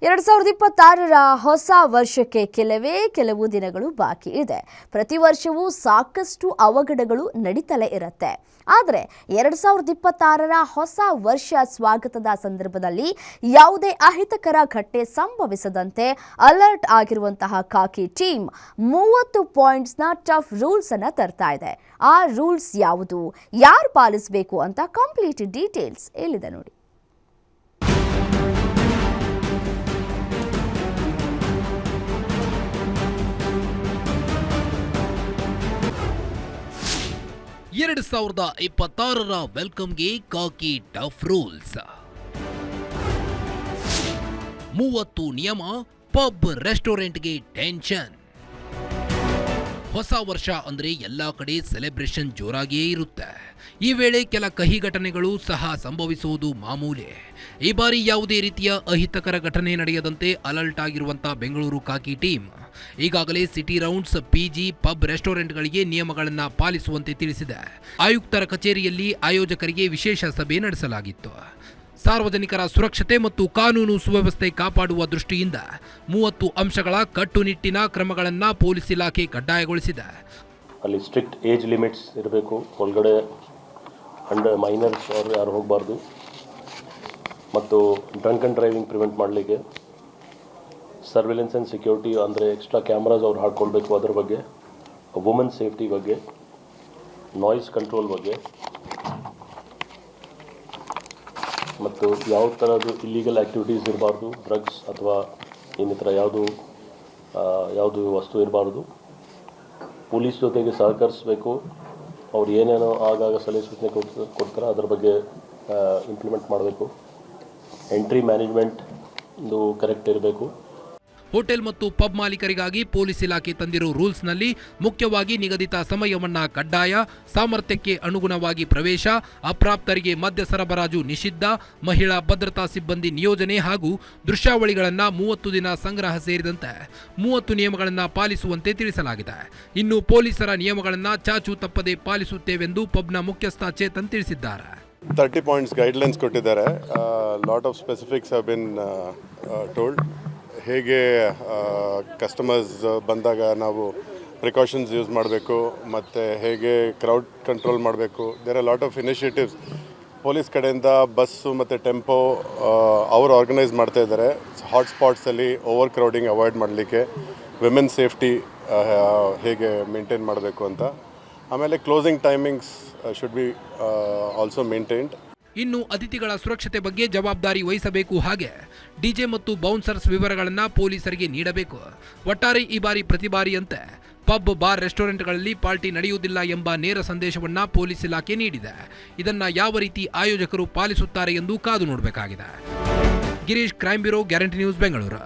2026ರ ಹೊಸ ವರ್ಷಕ್ಕೆ ಕೆಲವು ದಿನಗಳು ಬಾಕಿ ಇದೆ. ಪ್ರತಿ ವರ್ಷವೂ ಸಾಕಷ್ಟು ಅವಘಡಗಳು ನಡೀತಲೇ ಇರುತ್ತೆ. ಆದರೆ 2026ರ ಹೊಸ ವರ್ಷ ಸ್ವಾಗತದ ಸಂದರ್ಭದಲ್ಲಿ ಯಾವುದೇ ಅಹಿತಕರ ಘಟನೆ ಸಂಭವಿಸದಂತೆ ಅಲರ್ಟ್ ಆಗಿರುವಂತಹ ಖಾಕಿ ಟೀಮ್ 30 ಪಾಯಿಂಟ್ಸ್ನ ಟಫ್ ರೂಲ್ಸ್ ಅನ್ನು ತರ್ತಾ ಇದೆ. ಆ ರೂಲ್ಸ್ ಯಾವುದು, ಯಾರು ಪಾಲಿಸಬೇಕು ಅಂತ ಕಂಪ್ಲೀಟ್ ಡೀಟೇಲ್ಸ್ ಇಲ್ಲಿದೆ ನೋಡಿ. ಎರಡು 2026ರ ವೆಲ್ಕಮ್ಗೆ ಖಾಕಿ ಟಫ್ ರೂಲ್ಸ್. 30 ನಿಯಮ, ಪಬ್ ರೆಸ್ಟೋರೆಂಟ್ಗೆ ಟೆನ್ಷನ್. ಹೊಸ ವರ್ಷ ಅಂದ್ರೆ ಎಲ್ಲಾ ಕಡೆ ಸೆಲೆಬ್ರೇಷನ್ ಜೋರಾಗಿಯೇ ಇರುತ್ತೆ. ಈ ವೇಳೆ ಕೆಲ ಕಹಿ ಘಟನೆಗಳು ಸಹ ಸಂಭವಿಸುವುದು ಮಾಮೂಲಿ. ಈ ಬಾರಿ ಯಾವುದೇ ರೀತಿಯ ಅಹಿತಕರ ಘಟನೆ ನಡೆಯದಂತೆ ಅಲರ್ಟ್ ಆಗಿರುವಂತಹ ಬೆಂಗಳೂರು ಖಾಕಿ ಟೀಮ್ ಈಗಾಗಲೇ ಸಿಟಿ ರೌಂಡ್ಸ್, ಪಿಜಿ, ಪಬ್ ರೆಸ್ಟೋರೆಂಟ್ಗಳಿಗೆ ನಿಯಮಗಳನ್ನು ಪಾಲಿಸುವಂತೆ ತಿಳಿಸಿದೆ. ಆಯುಕ್ತರ ಕಚೇರಿಯಲ್ಲಿ ಆಯೋಜಕರಿಗೆ ವಿಶೇಷ ಸಭೆ ನಡೆಸಲಾಗಿತ್ತು. ಸಾರ್ವಜನಿಕರ ಸುರಕ್ಷತೆ ಮತ್ತು ಕಾನೂನು ಸುವ್ಯವಸ್ಥೆ ಕಾಪಾಡುವ ದೃಷ್ಟಿಯಿಂದ 30 ಅಂಶಗಳ ಕಟ್ಟುನಿಟ್ಟಿನ ಕ್ರಮಗಳನ್ನು ಪೊಲೀಸ್ ಇಲಾಖೆ ಕಡ್ಡಾಯಗೊಳಿಸಿದೆ. ಅಲ್ಲಿ ಸ್ಟ್ರಿಕ್ಟ್ ಏಜ್ ಲಿಮಿಟ್ಸ್ ಇರಬೇಕು, ಒಳಗಡೆ ಮೈನರ್ಸ್ ಅವರು ಯಾರು ಹೋಗಬಾರ್ದು, ಮತ್ತು ಡ್ರಂಕ್ ಆ್ಯಂಡ್ ಡ್ರೈವಿಂಗ್ ಪ್ರಿವೆಂಟ್ ಮಾಡಲಿಕ್ಕೆ ಸರ್ವಿಲೆನ್ಸ್ ಆ್ಯಂಡ್ ಸೆಕ್ಯೂರಿಟಿ ಅಂದರೆ ಎಕ್ಸ್ಟ್ರಾ ಕ್ಯಾಮ್ರಾಸ್ ಅವ್ರು ಹಾಕ್ಕೊಳ್ಬೇಕು, ಅದ್ರ ಬಗ್ಗೆ, ವುಮೆನ್ ಸೇಫ್ಟಿ ಬಗ್ಗೆ, ನಾಯ್ಸ್ ಕಂಟ್ರೋಲ್ ಬಗ್ಗೆ, ಮತ್ತು ಯಾವ ಥರದ್ದು ಇಲ್ಲೀಗಲ್ ಆ್ಯಕ್ಟಿವಿಟೀಸ್ ಇರಬಾರ್ದು, ಡ್ರಗ್ಸ್ ಅಥವಾ ಇನ್ನಿತರ ಯಾವುದು ವಸ್ತು ಇರಬಾರ್ದು. ಪೊಲೀಸ್ ಜೊತೆಗೆ ಸಹಕರಿಸಬೇಕು, ಅವ್ರು ಏನೇನೋ ಆಗಾಗ ಸಲಹೆ ಸೂಚನೆ ಕೊಡ್ತಾರೆ ಅದ್ರ ಬಗ್ಗೆ ಇಂಪ್ಲಿಮೆಂಟ್ ಮಾಡಬೇಕು. ಎಂಟ್ರಿ ಮ್ಯಾನೇಜ್ಮೆಂಟ್ ಇದು ಕರೆಕ್ಟ್ ಇರಬೇಕು. ಹೋಟೆಲ್ ಮತ್ತು ಪಬ್ ಮಾಲೀಕರಿಗಾಗಿ ಪೊಲೀಸ್ ಇಲಾಖೆ ತಂದಿರೋ ರೂಲ್ಸ್ನಲ್ಲಿ ಮುಖ್ಯವಾಗಿ ನಿಗದಿತ ಸಮಯವನ್ನ ಕಡ್ಡಾಯ, ಸಾಮರ್ಥ್ಯಕ್ಕೆ ಅನುಗುಣವಾಗಿ ಪ್ರವೇಶ, ಅಪ್ರಾಪ್ತರಿಗೆ ಮದ್ಯ ಸರಬರಾಜು ನಿಷಿದ್ಧ, ಮಹಿಳಾ ಭದ್ರತಾ ಸಿಬ್ಬಂದಿ ನಿಯೋಜನೆ ಹಾಗೂ ದೃಶ್ಯಾವಳಿಗಳನ್ನು 30 ದಿನ ಸಂಗ್ರಹ ಸೇರಿದಂತೆ 30 ನಿಯಮಗಳನ್ನು ಪಾಲಿಸುವಂತೆ ತಿಳಿಸಲಾಗಿದೆ. ಇನ್ನು ಪೊಲೀಸರ ನಿಯಮಗಳನ್ನು ಚಾಚು ತಪ್ಪದೆ ಪಾಲಿಸುತ್ತೇವೆಂದು ಪಬ್ನ ಮುಖ್ಯಸ್ಥ ಚೇತನ್ ತಿಳಿಸಿದ್ದಾರೆ. 30 ಪಾಯಿಂಟ್ಸ್ ಗೈಡ್ಲೈನ್ಸ್ ಕೊಟ್ಟಿದ್ದಾರೆ. Lot of specifics have been told. ಹೇಗೆ ಕಸ್ಟಮರ್ಸ್ ಬಂದಾಗ ನಾವು ಪ್ರಿಕಾಷನ್ಸ್ ಯೂಸ್ ಮಾಡಬೇಕು, ಮತ್ತು ಹೇಗೆ ಕ್ರೌಡ್ ಕಂಟ್ರೋಲ್ ಮಾಡಬೇಕು. There are lot of initiatives police ಕಡೆಯಿಂದ. ಬಸ್ಸು ಮತ್ತು ಟೆಂಪೋ ಅವರು ಆರ್ಗನೈಸ್ ಮಾಡ್ತಾ ಇದ್ದಾರೆ. ಹಾಟ್ಸ್ಪಾಟ್ಸಲ್ಲಿ ಓವರ್ ಕ್ರೌಡಿಂಗ್ ಅವಾಯ್ಡ್ ಮಾಡಲಿಕ್ಕೆ, ವಿಮೆನ್ ಸೇಫ್ಟಿ ಹೇಗೆ ಮೇಂಟೈನ್ ಮಾಡಬೇಕು ಅಂತ. ಆಮೇಲೆ closing timings should be also maintained. ಇನ್ನು ಅತಿಥಿಗಳ ಸುರಕ್ಷತೆ ಬಗ್ಗೆ ಜವಾಬ್ದಾರಿ ವಹಿಸಬೇಕು. ಹಾಗೆ ಡಿಜೆ ಮತ್ತು ಬೌನ್ಸರ್ಸ್ ವಿವರಗಳನ್ನು ಪೊಲೀಸರಿಗೆ ನೀಡಬೇಕು. ಒಟ್ಟಾರೆ ಈ ಬಾರಿ ಪ್ರತಿ ಬಾರಿಯಂತೆ ಪಬ್, ಬಾರ್, ರೆಸ್ಟೋರೆಂಟ್ಗಳಲ್ಲಿ ಪಾರ್ಟಿ ನಡೆಯುವುದಿಲ್ಲ ಎಂಬ ನೇರ ಸಂದೇಶವನ್ನ ಪೊಲೀಸ್ ಇಲಾಖೆ ನೀಡಿದೆ. ಇದನ್ನ ಯಾವ ರೀತಿ ಆಯೋಜಕರು ಪಾಲಿಸುತ್ತಾರೆ ಎಂದು ಕಾದು ನೋಡಬೇಕಾಗಿದೆ. Girish, crime bureau, guarantee news, Bengaluru.